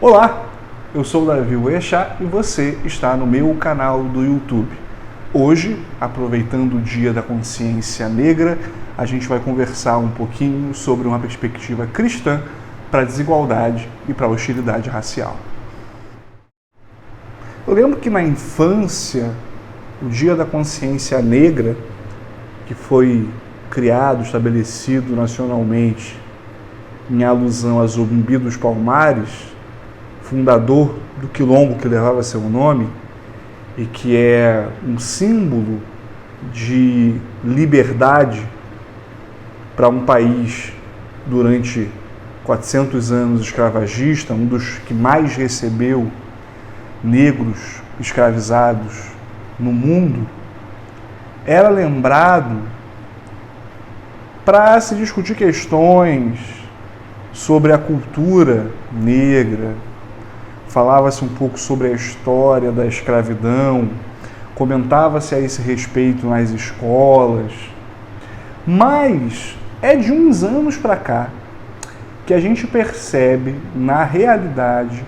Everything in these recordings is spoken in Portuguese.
Olá, eu sou o Davi Uechá e você está no meu canal do YouTube. Hoje, aproveitando o Dia da Consciência Negra, a gente vai conversar um pouquinho sobre uma perspectiva cristã para a desigualdade e para a hostilidade racial. Eu lembro que na infância, o Dia da Consciência Negra, que foi criado, estabelecido nacionalmente em alusão a Zumbi dos Palmares, fundador do quilombo que levava seu nome e que é um símbolo de liberdade para um país durante 400 anos escravagista, um dos que mais recebeu negros escravizados no mundo, era lembrado para se discutir questões sobre a cultura negra. Falava-se um pouco sobre a história da escravidão, comentava-se a esse respeito nas escolas, mas é de uns anos para cá que a gente percebe, na realidade,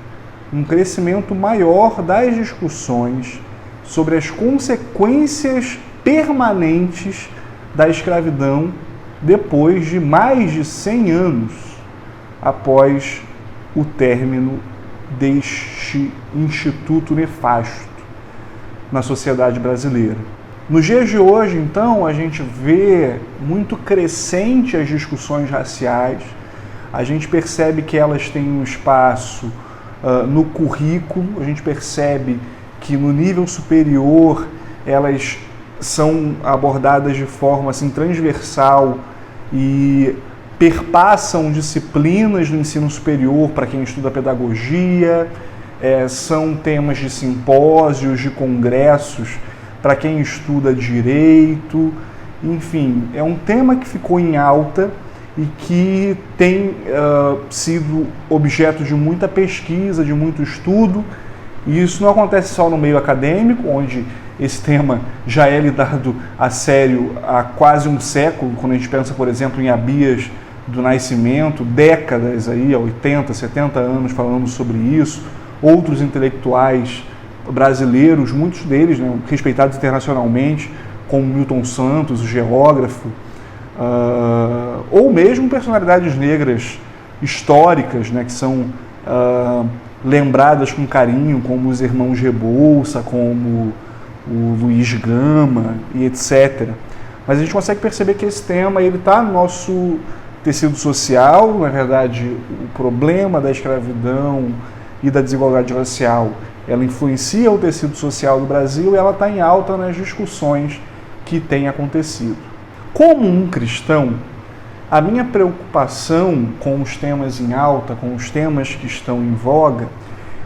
um crescimento maior das discussões sobre as consequências permanentes da escravidão depois de mais de 100 anos após o término deste instituto nefasto na sociedade brasileira. Nos dias de hoje, então, a gente vê muito crescente as discussões raciais, a gente percebe que elas têm um espaço no currículo, a gente percebe que no nível superior elas são abordadas de forma assim, transversal e perpassam disciplinas do ensino superior para quem estuda pedagogia, são temas de simpósios, de congressos para quem estuda direito, enfim, é um tema que ficou em alta e que tem sido objeto de muita pesquisa, de muito estudo, e isso não acontece só no meio acadêmico, onde esse tema já é lidado a sério há quase um século, quando a gente pensa, por exemplo, em Abias do Nascimento, décadas aí, há 80, 70 anos falando sobre isso, outros intelectuais brasileiros, muitos deles respeitados internacionalmente, como Milton Santos, o geógrafo, ou mesmo personalidades negras históricas, que são lembradas com carinho, como os irmãos Rebouça, como o Luiz Gama e etc. Mas a gente consegue perceber que esse tema está no nosso tecido social. Na verdade, o problema da escravidão e da desigualdade racial, ela influencia o tecido social do Brasil e ela está em alta nas discussões que têm acontecido. Como um cristão, a minha preocupação com os temas em alta, com os temas que estão em voga,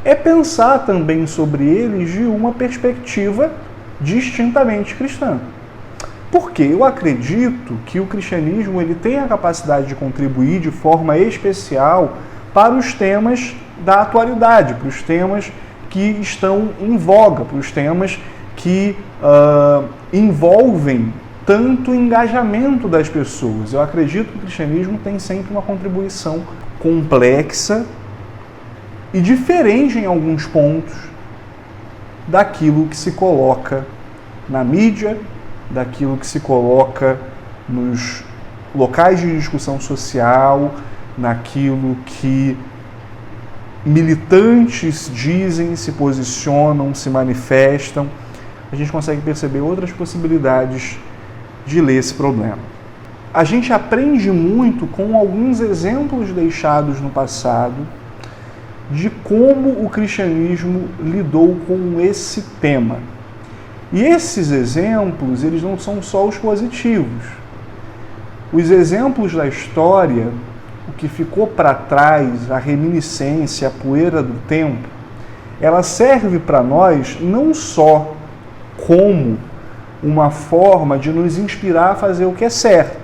é pensar também sobre eles de uma perspectiva distintamente cristã. Porque eu acredito que o cristianismo ele tem a capacidade de contribuir de forma especial para os temas da atualidade, para os temas que estão em voga, para os temas que envolvem tanto o engajamento das pessoas. Eu acredito que o cristianismo tem sempre uma contribuição complexa e diferente em alguns pontos daquilo que se coloca na mídia, daquilo que se coloca nos locais de discussão social, naquilo que militantes dizem, se posicionam, se manifestam. A gente consegue perceber outras possibilidades de ler esse problema. A gente aprende muito com alguns exemplos deixados no passado de como o cristianismo lidou com esse tema. E esses exemplos, eles não são só os positivos. Os exemplos da história, o que ficou para trás, a reminiscência, a poeira do tempo, ela serve para nós não só como uma forma de nos inspirar a fazer o que é certo,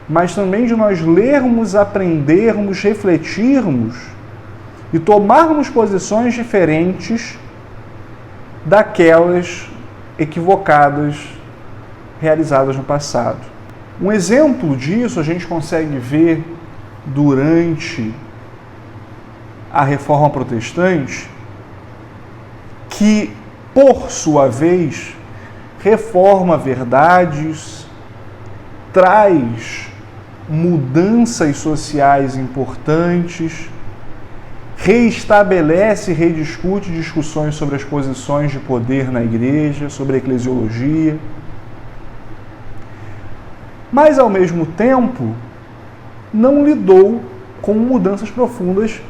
mas também de nós lermos, aprendermos, refletirmos e tomarmos posições diferentes daquelas equivocadas realizadas no passado. Um exemplo disso a gente consegue ver durante a Reforma Protestante, que, por sua vez, reforma verdades, traz mudanças sociais importantes, reestabelece e rediscute discussões sobre as posições de poder na igreja, sobre a eclesiologia. Mas, ao mesmo tempo, não lidou com mudanças profundas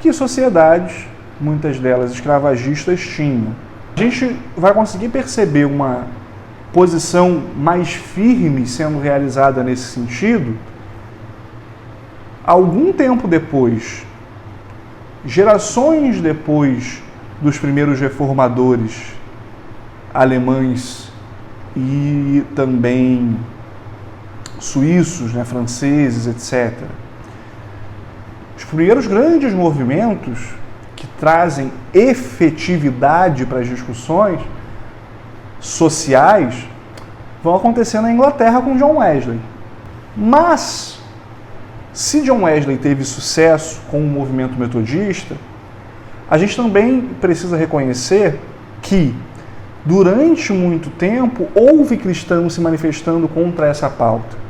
que sociedades, muitas delas escravagistas, tinham. A gente vai conseguir perceber uma posição mais firme sendo realizada nesse sentido algum tempo depois, gerações depois dos primeiros reformadores alemães e também suíços, franceses, etc. Os primeiros grandes movimentos que trazem efetividade para as discussões sociais vão acontecer na Inglaterra com John Wesley. Mas, se John Wesley teve sucesso com o movimento metodista, a gente também precisa reconhecer que, durante muito tempo, houve cristãos se manifestando contra essa pauta.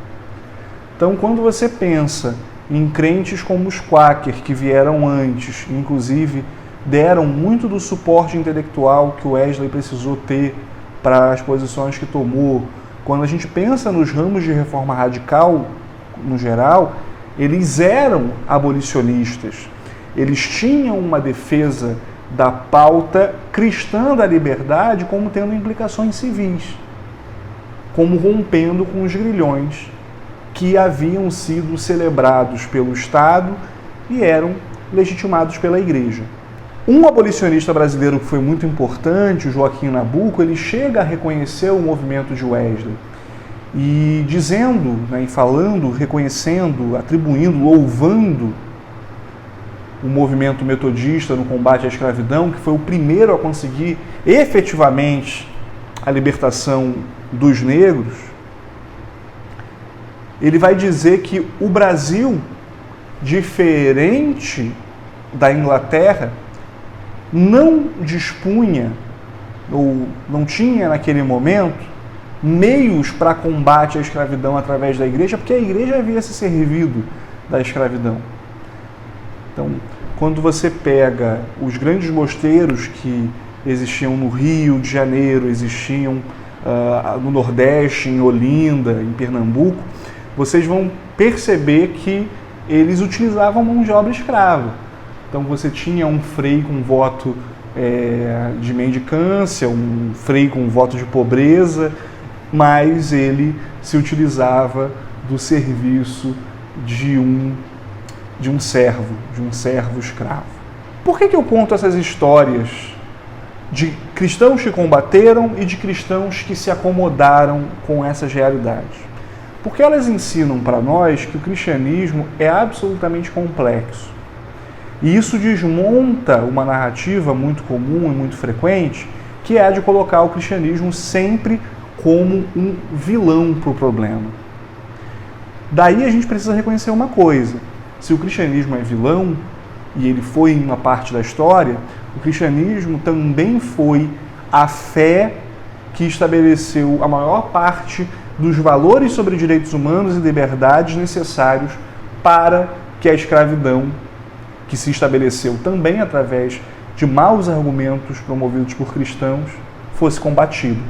Então, quando você pensa em crentes como os Quaker, que vieram antes, inclusive deram muito do suporte intelectual que o Wesley precisou ter para as posições que tomou. Quando a gente pensa nos ramos de reforma radical, no geral, eles eram abolicionistas. Eles tinham uma defesa da pauta cristã da liberdade como tendo implicações civis, como rompendo com os grilhões que haviam sido celebrados pelo Estado e eram legitimados pela Igreja. Um abolicionista brasileiro que foi muito importante, o Joaquim Nabuco, ele chega a reconhecer o movimento de Wesley e dizendo, e falando, reconhecendo, atribuindo, louvando o movimento metodista no combate à escravidão, que foi o primeiro a conseguir efetivamente a libertação dos negros, ele vai dizer que o Brasil, diferente da Inglaterra, não dispunha, ou não tinha naquele momento, meios para combate à escravidão através da igreja, porque a igreja havia se servido da escravidão. Então, quando você pega os grandes mosteiros que existiam no Rio de Janeiro, existiam no Nordeste, em Olinda, em Pernambuco, vocês vão perceber que eles utilizavam mão de obra escrava. Então você tinha um frei com voto de mendicância, um frei com voto de pobreza, mas ele se utilizava do serviço de um servo escravo. Por que eu conto essas histórias de cristãos que combateram e de cristãos que se acomodaram com essas realidades? Porque elas ensinam para nós que o cristianismo é absolutamente complexo. E isso desmonta uma narrativa muito comum e muito frequente, que é a de colocar o cristianismo sempre como um vilão para o problema. Daí a gente precisa reconhecer uma coisa: se o cristianismo é vilão, e ele foi em uma parte da história, o cristianismo também foi a fé que estabeleceu a maior parte dos valores sobre direitos humanos e liberdades necessários para que a escravidão, que se estabeleceu também através de maus argumentos promovidos por cristãos, fosse combatido.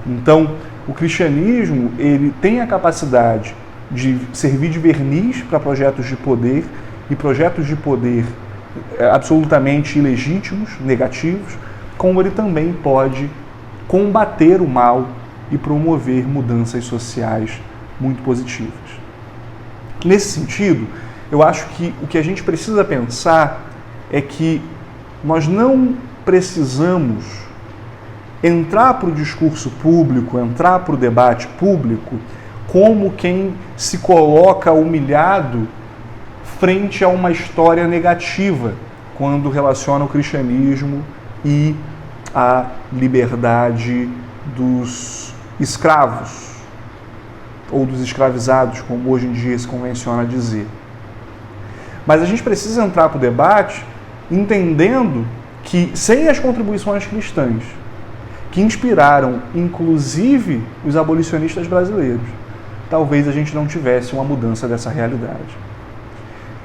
Então, o cristianismo ele tem a capacidade de servir de verniz para projetos de poder, e projetos de poder absolutamente ilegítimos, negativos, como ele também pode combater o mal e promover mudanças sociais muito positivas. Nesse sentido, eu acho que o que a gente precisa pensar é que nós não precisamos entrar para o discurso público, entrar para o debate público, como quem se coloca humilhado frente a uma história negativa, quando relaciona o cristianismo e a liberdade dos escravos, ou dos escravizados, como hoje em dia se convenciona dizer. Mas a gente precisa entrar para o debate entendendo que, sem as contribuições cristãs, que inspiraram inclusive os abolicionistas brasileiros, talvez a gente não tivesse uma mudança dessa realidade.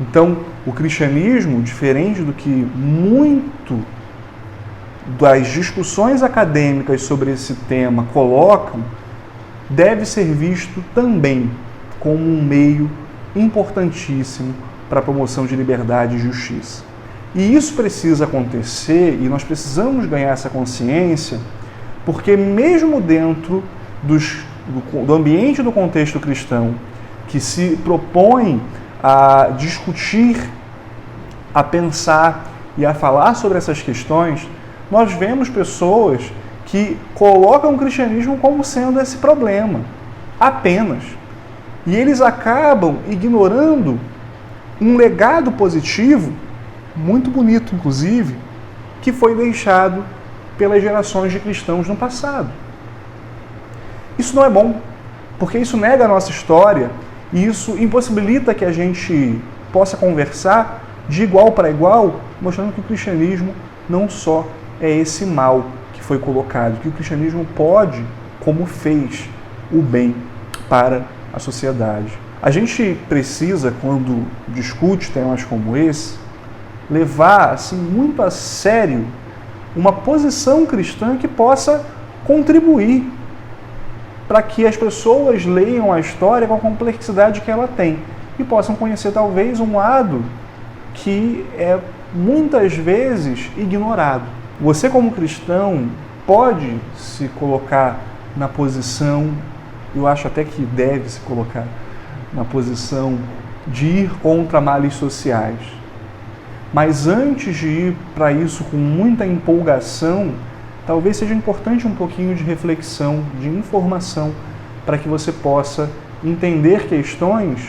Então, o cristianismo, diferente do que muito das discussões acadêmicas sobre esse tema colocam, deve ser visto também como um meio importantíssimo para a promoção de liberdade e justiça. E isso precisa acontecer, e nós precisamos ganhar essa consciência, porque mesmo dentro do ambiente do contexto cristão, que se propõe a discutir, a pensar e a falar sobre essas questões, nós vemos pessoas que colocam o cristianismo como sendo esse problema, apenas. E eles acabam ignorando um legado positivo, muito bonito inclusive, que foi deixado pelas gerações de cristãos no passado. Isso não é bom, porque isso nega a nossa história e isso impossibilita que a gente possa conversar de igual para igual, mostrando que o cristianismo não só é esse mal que foi colocado, que o cristianismo pode, como fez, o bem para a sociedade. A gente precisa, quando discute temas como esse, levar assim, muito a sério uma posição cristã que possa contribuir para que as pessoas leiam a história com a complexidade que ela tem e possam conhecer talvez um lado que é muitas vezes ignorado. Você, como cristão, pode se colocar na posição, eu acho até que deve se colocar na posição de ir contra males sociais. Mas antes de ir para isso com muita empolgação, talvez seja importante um pouquinho de reflexão, de informação, para que você possa entender questões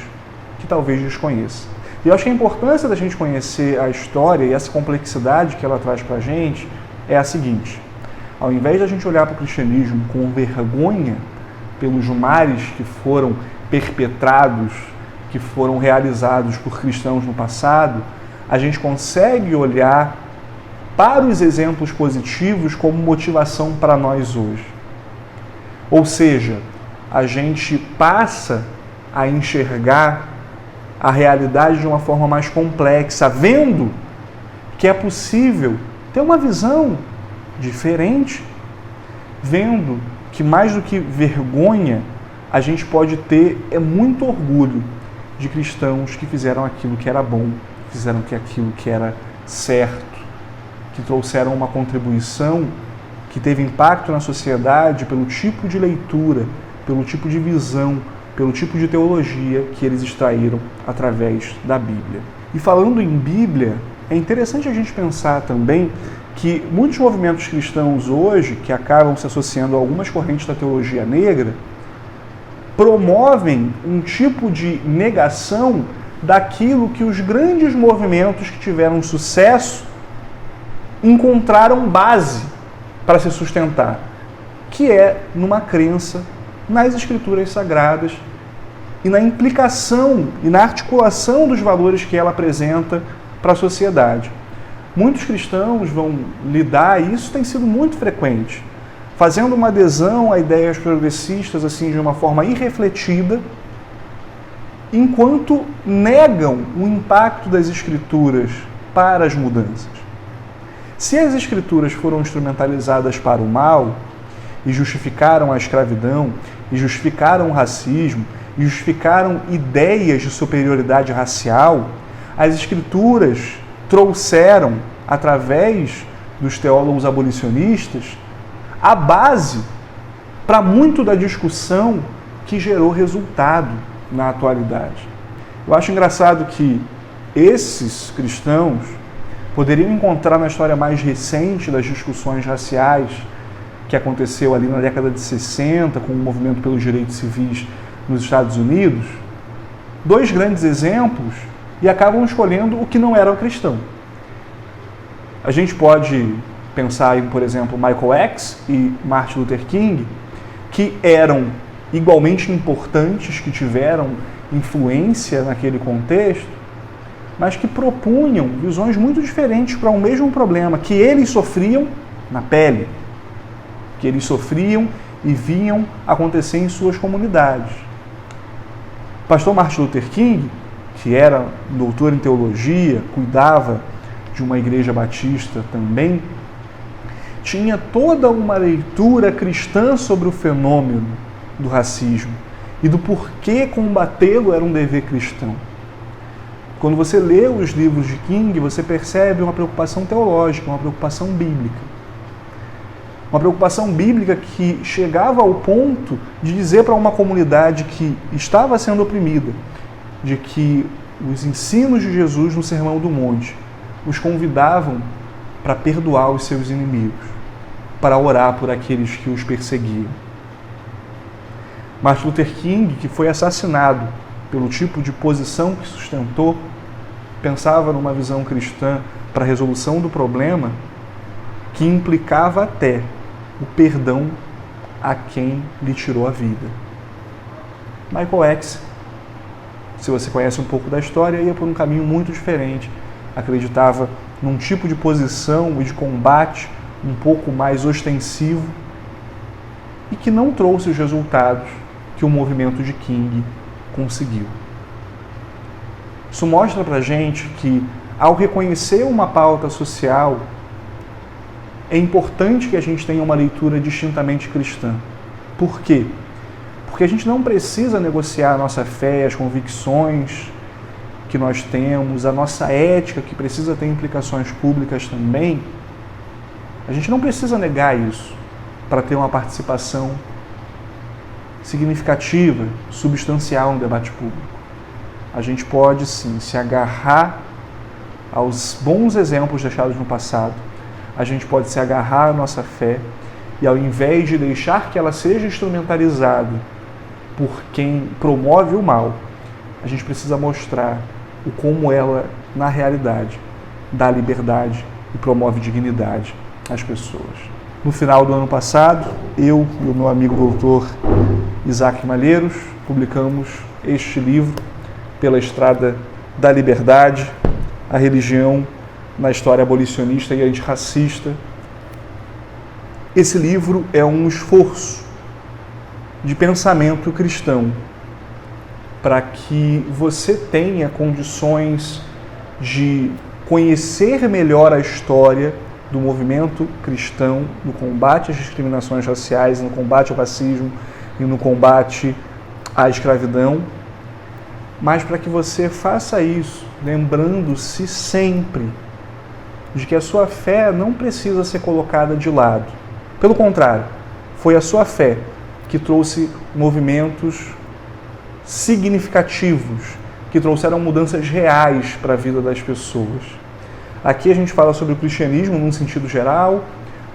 que talvez desconheça. E eu acho que a importância da gente conhecer a história e essa complexidade que ela traz para a gente é a seguinte: ao invés de a gente olhar para o cristianismo com vergonha pelos males que foram perpetrados, que foram realizados por cristãos no passado, a gente consegue olhar para os exemplos positivos como motivação para nós hoje. Ou seja, a gente passa a enxergar a realidade de uma forma mais complexa, vendo que é possível ter uma visão diferente, vendo que mais do que vergonha, a gente pode ter muito orgulho de cristãos que fizeram aquilo que era bom, fizeram aquilo que era certo, que trouxeram uma contribuição que teve impacto na sociedade pelo tipo de leitura, pelo tipo de visão, pelo tipo de teologia que eles extraíram através da Bíblia. E falando em Bíblia, é interessante a gente pensar também que muitos movimentos cristãos hoje, que acabam se associando a algumas correntes da teologia negra, promovem um tipo de negação daquilo que os grandes movimentos que tiveram sucesso encontraram base para se sustentar, que é numa crença nas Escrituras Sagradas e na implicação e na articulação dos valores que ela apresenta para a sociedade. Muitos cristãos vão lidar, e isso tem sido muito frequente, fazendo uma adesão a ideias progressistas assim de uma forma irrefletida, enquanto negam o impacto das Escrituras para as mudanças. Se as Escrituras foram instrumentalizadas para o mal, e justificaram a escravidão, e justificaram o racismo, e justificaram ideias de superioridade racial, as Escrituras trouxeram, através dos teólogos abolicionistas, a base para muito da discussão que gerou resultado na atualidade. Eu acho engraçado que esses cristãos poderiam encontrar na história mais recente das discussões raciais que aconteceu ali na década de 60, com o movimento pelos direitos civis nos Estados Unidos, dois grandes exemplos, e acabam escolhendo o que não era o cristão. A gente pode pensar em, por exemplo, Michael X e Martin Luther King, que eram igualmente importantes, que tiveram influência naquele contexto, mas que propunham visões muito diferentes para o mesmo problema que eles sofriam na pele, que eles sofriam e viam acontecer em suas comunidades. O pastor Martin Luther King, que era doutor em teologia, cuidava de uma igreja batista também, tinha toda uma leitura cristã sobre o fenômeno do racismo e do porquê combatê-lo era um dever cristão. Quando você lê os livros de King, você percebe uma preocupação teológica, uma preocupação bíblica. Uma preocupação bíblica que chegava ao ponto de dizer para uma comunidade que estava sendo oprimida, de que os ensinos de Jesus no Sermão do Monte os convidavam para perdoar os seus inimigos, para orar por aqueles que os perseguiam. Martin Luther King, que foi assassinado pelo tipo de posição que sustentou, pensava numa visão cristã para a resolução do problema que implicava até o perdão a quem lhe tirou a vida. Michael X, se você conhece um pouco da história, ia por um caminho muito diferente. Acreditava num tipo de posição e de combate um pouco mais ostensivo e que não trouxe os resultados que o movimento de King conseguiu. Isso mostra pra gente que, ao reconhecer uma pauta social, é importante que a gente tenha uma leitura distintamente cristã. Por quê? Porque a gente não precisa negociar a nossa fé, as convicções que nós temos, a nossa ética, que precisa ter implicações públicas também. A gente não precisa negar isso para ter uma participação significativa, substancial no debate público. A gente pode, sim, se agarrar aos bons exemplos deixados no passado. A gente pode se agarrar à nossa fé e, ao invés de deixar que ela seja instrumentalizada por quem promove o mal, a gente precisa mostrar o como ela, na realidade, dá liberdade e promove dignidade às pessoas. No final do ano passado, eu e o meu amigo doutor Isaac Malheiros publicamos este livro, Pela Estrada da Liberdade, a religião na história abolicionista e antirracista. Esse livro é um esforço de pensamento cristão para que você tenha condições de conhecer melhor a história do movimento cristão no combate às discriminações raciais, no combate ao racismo e no combate à escravidão, mas para que você faça isso lembrando-se sempre de que a sua fé não precisa ser colocada de lado. Pelo contrário, foi a sua fé que trouxe movimentos significativos, que trouxeram mudanças reais para a vida das pessoas. Aqui a gente fala sobre o cristianismo num sentido geral,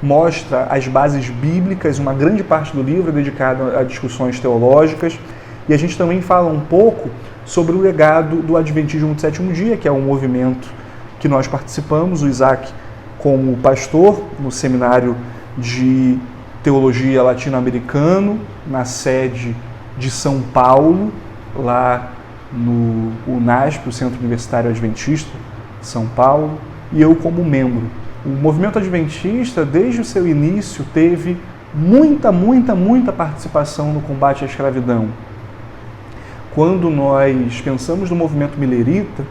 mostra as bases bíblicas, uma grande parte do livro é dedicada a discussões teológicas, e a gente também fala um pouco sobre o legado do Adventismo do Sétimo Dia, que é um movimento que nós participamos, o Isaac como pastor no Seminário de Teologia Latino-Americano, na sede de São Paulo, lá no UNASP, o Centro Universitário Adventista de São Paulo, e eu como membro. O movimento adventista, desde o seu início, teve muita participação no combate à escravidão. Quando nós pensamos no movimento milerita,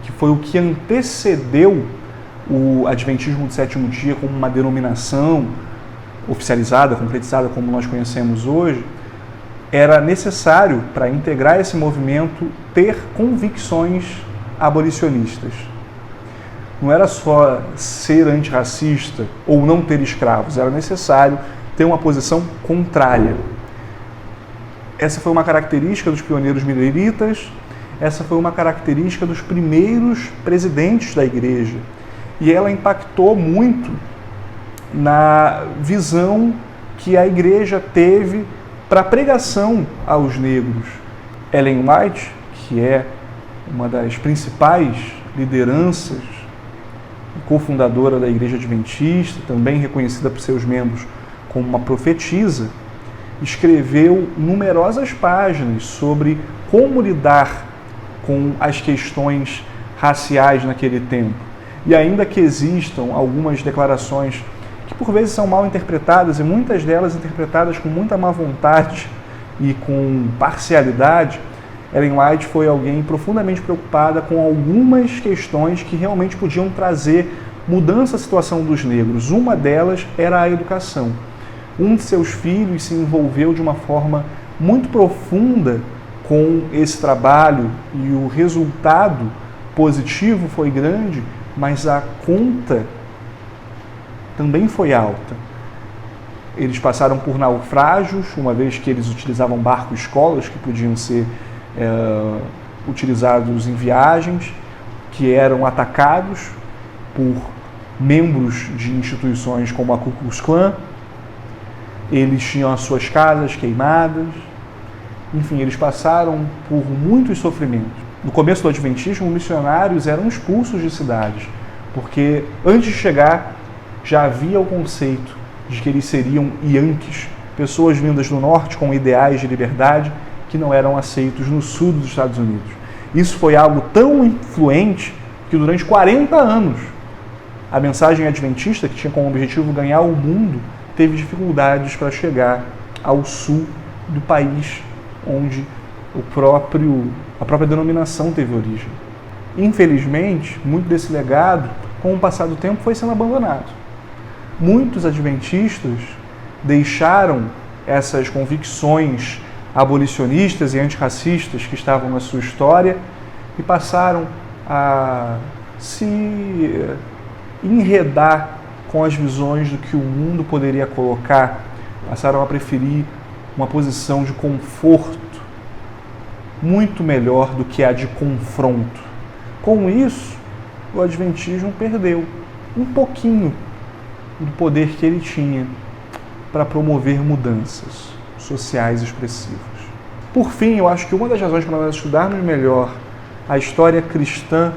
que foi o que antecedeu o Adventismo do Sétimo Dia como uma denominação oficializada, concretizada como nós conhecemos hoje, era necessário, para integrar esse movimento, ter convicções abolicionistas. Não era só ser antirracista ou não ter escravos, era necessário ter uma posição contrária. Essa foi uma característica dos pioneiros mileritas, essa foi uma característica dos primeiros presidentes da igreja. E ela impactou muito na visão que a igreja teve para a pregação aos negros. Ellen White, que é uma das principais lideranças e cofundadora da Igreja Adventista, também reconhecida por seus membros como uma profetisa, escreveu numerosas páginas sobre como lidar com as questões raciais naquele tempo. E ainda que existam algumas declarações que por vezes são mal interpretadas, e muitas delas interpretadas com muita má vontade e com parcialidade, Ellen White foi alguém profundamente preocupada com algumas questões que realmente podiam trazer mudança à situação dos negros. Uma delas era a educação. Um de seus filhos se envolveu de uma forma muito profunda com esse trabalho e o resultado positivo foi grande, mas a conta também foi alta. Eles passaram por naufrágios, uma vez que eles utilizavam barcos-escolas que podiam ser utilizados em viagens, que eram atacados por membros de instituições como a Ku Klux Klan. Eles tinham as suas casas queimadas. Enfim, eles passaram por muitos sofrimentos. No começo do Adventismo, missionários eram expulsos de cidades, porque antes de chegar já havia o conceito de que eles seriam Yankees, pessoas vindas do norte com ideais de liberdade que não eram aceitos no sul dos Estados Unidos. Isso foi algo tão influente que durante 40 anos a mensagem adventista, que tinha como objetivo ganhar o mundo, teve dificuldades para chegar ao sul do país onde a própria denominação teve origem. Infelizmente, muito desse legado, com o passar do tempo, foi sendo abandonado. Muitos adventistas deixaram essas convicções abolicionistas e antirracistas que estavam na sua história e passaram a se enredar com as visões do que o mundo poderia colocar, passaram a preferir uma posição de conforto muito melhor do que a de confronto. Com isso, o Adventismo perdeu um pouquinho do poder que ele tinha para promover mudanças sociais expressivas. Por fim, eu acho que uma das razões para nós estudarmos melhor a história cristã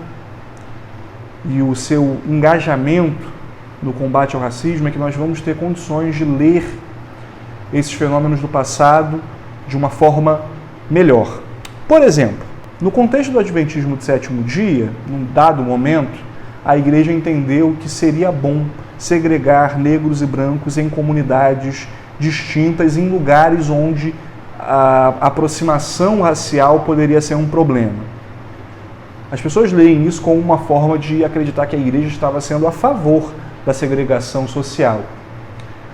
e o seu engajamento no combate ao racismo é que nós vamos ter condições de ler esses fenômenos do passado de uma forma melhor. Por exemplo, no contexto do Adventismo do sétimo dia, num dado momento, a igreja entendeu que seria bom segregar negros e brancos em comunidades distintas, em lugares onde a aproximação racial poderia ser um problema. As pessoas leem isso como uma forma de acreditar que a igreja estava sendo a favor da segregação social.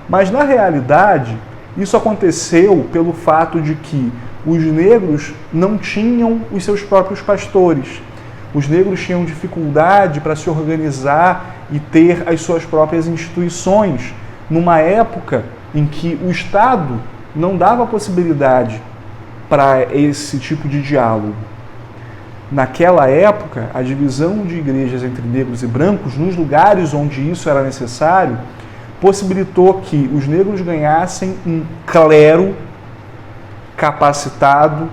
Mas, na realidade, isso aconteceu pelo fato de que os negros não tinham os seus próprios pastores. Os negros tinham dificuldade para se organizar e ter as suas próprias instituições, numa época em que o Estado não dava possibilidade para esse tipo de diálogo. Naquela época, a divisão de igrejas entre negros e brancos, nos lugares onde isso era necessário, possibilitou que os negros ganhassem um clero capacitado,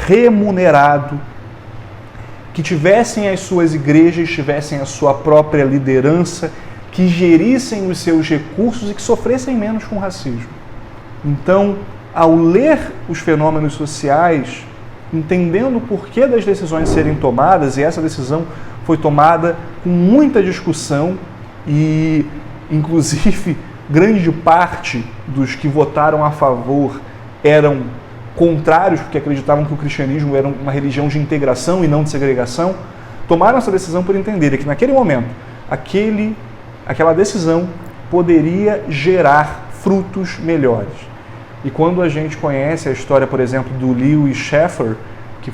remunerado, que tivessem as suas igrejas, tivessem a sua própria liderança, que gerissem os seus recursos e que sofressem menos com o racismo. Então, ao ler os fenômenos sociais, entendendo o porquê das decisões serem tomadas, e essa decisão foi tomada com muita discussão e, inclusive, grande parte dos que votaram a favor eram contrários, porque acreditavam que o cristianismo era uma religião de integração e não de segregação, tomaram essa decisão por entenderem que, naquele momento, aquela decisão poderia gerar frutos melhores. E quando a gente conhece a história, por exemplo, do Lewis Schaeffer, que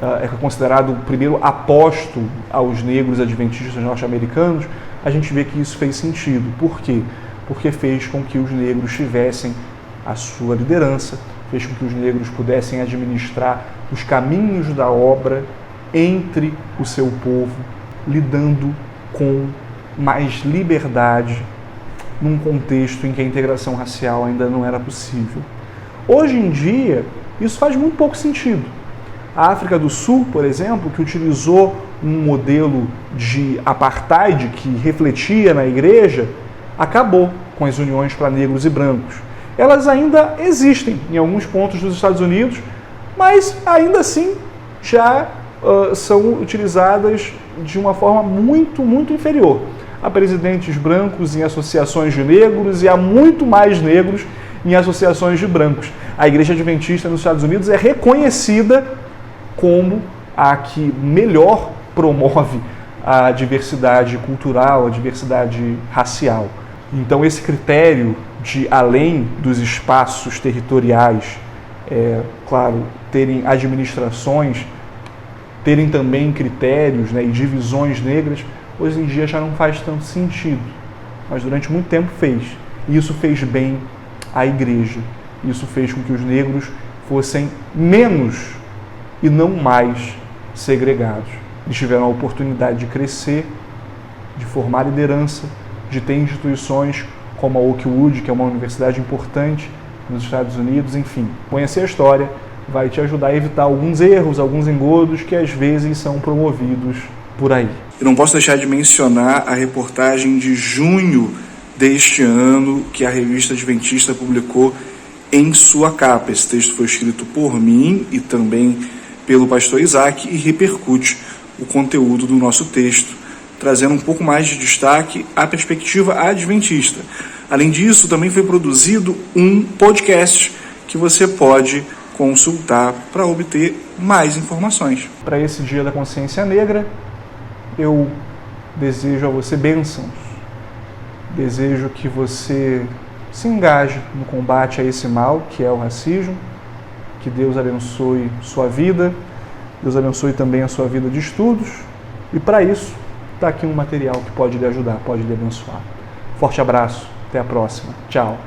é considerado o primeiro apóstolo aos negros adventistas norte-americanos, a gente vê que isso fez sentido. Por quê? Porque fez com que os negros tivessem a sua liderança, fez com que os negros pudessem administrar os caminhos da obra entre o seu povo, lidando com mais liberdade num contexto em que a integração racial ainda não era possível. Hoje em dia, isso faz muito pouco sentido. A África do Sul, por exemplo, que utilizou um modelo de apartheid que refletia na igreja, acabou com as uniões para negros e brancos. Elas ainda existem em alguns pontos dos Estados Unidos, mas ainda assim já são utilizadas de uma forma muito, muito inferior. Há presidentes brancos em associações de negros e há muito mais negros em associações de brancos. A Igreja Adventista nos Estados Unidos é reconhecida como a que melhor promove a diversidade cultural, a diversidade racial. Então esse critério de, além dos espaços territoriais, claro, terem administrações, terem também critérios, né, e divisões negras, hoje em dia já não faz tanto sentido. Mas durante muito tempo fez. E isso fez bem à igreja. Isso fez com que os negros fossem menos e não mais segregados. Eles tiveram a oportunidade de crescer, de formar liderança, de ter instituições como a Oakwood, que é uma universidade importante nos Estados Unidos, enfim. Conhecer a história vai te ajudar a evitar alguns erros, alguns engodos que às vezes são promovidos por aí. Eu não posso deixar de mencionar a reportagem de junho deste ano que a revista Adventista publicou em sua capa. Esse texto foi escrito por mim e também pelo pastor Isaac e repercute o conteúdo do nosso texto, trazendo um pouco mais de destaque à perspectiva adventista. Além disso, também foi produzido um podcast que você pode consultar para obter mais informações. Para esse Dia da Consciência Negra, eu desejo a você bênçãos. Desejo que você se engaje no combate a esse mal, que é o racismo. Que Deus abençoe sua vida, Deus abençoe também a sua vida de estudos. E para isso, está aqui um material que pode lhe ajudar, pode lhe abençoar. Forte abraço, até a próxima. Tchau.